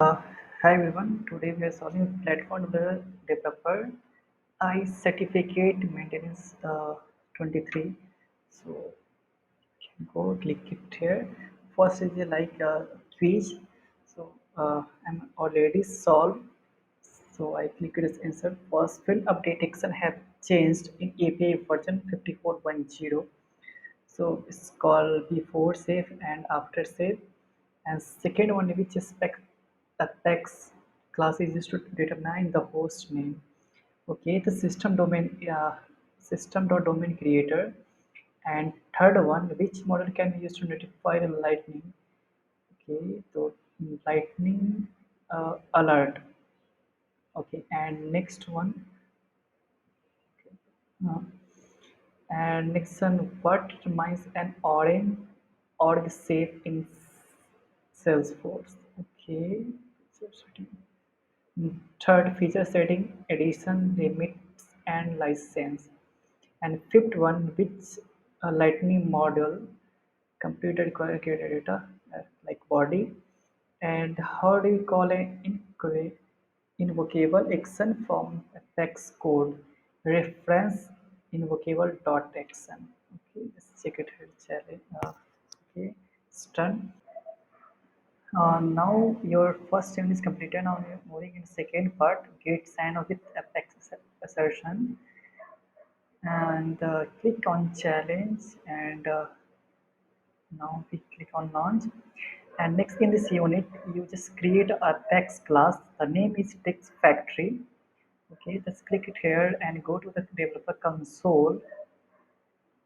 Uh, Hi everyone, today we are solving platform developer I certificate maintenance 23. So go click it here. First is like quiz. So I'm already solved. So I click this insert. First field update action have changed in API version 54.0. So it's called before save and after save. And second one, which is apex class, is used to determine the host name. Okay, the system.domain creator. And third one, which model can be used to notify the lightning. Okay, so lightning alert. Okay, and next one. uh, and next one, what remains an orange org save in Salesforce. Okay. Third, feature setting, edition, limits, and license. And fifth one, which lightning model, computer query data, like body. And how do you call an invocable action from Apex code? Reference invocable dot action. Okay, let's check it here. Challenge. Okay, it's done. Now your first step is completed. Now you're moving in second part. Get sign off with Apex assertion and click on challenge and now we click on launch. And next in this unit, you just create a text class. The name is text factory. Okay, just click it here and go to the developer console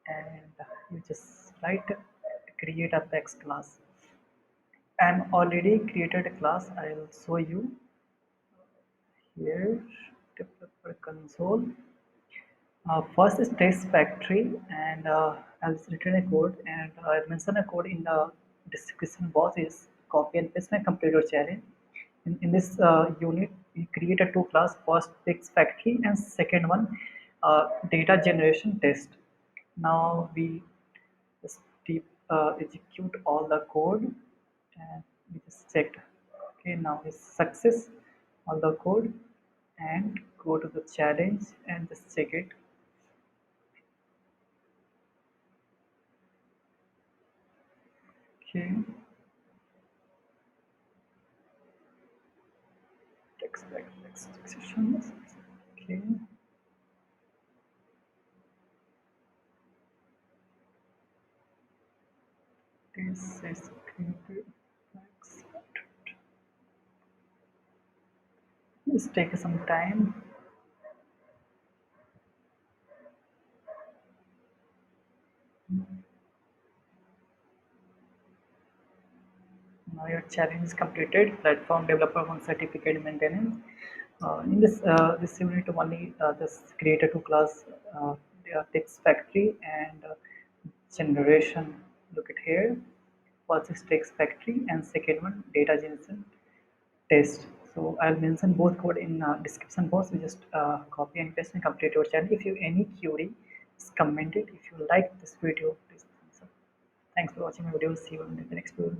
and you just write create a text class. I'm already created a class. I'll show you here. Developer console. First is test factory and I've written a code and I'll mention a code in the description box is copy and paste my computer challenge. In this unit, we created two class, first text factory and second one data generation test. Now we just execute all the code and we just checked. Okay, now it's success all the code and go to the challenge and just check it. Okay, text back text sections. Okay, this is created. Let's take some time. Now your challenge is completed. Platform developer one certificate maintenance. In this unit only just create a two class text factory and generation. Look at here. First is text factory and second one data generation test. So I'll mention both code in description box. You just copy and paste and complete your channel. If you have any query, just comment it. If you like this video, please thumbs up. Thanks for watching my video. See you in the next video.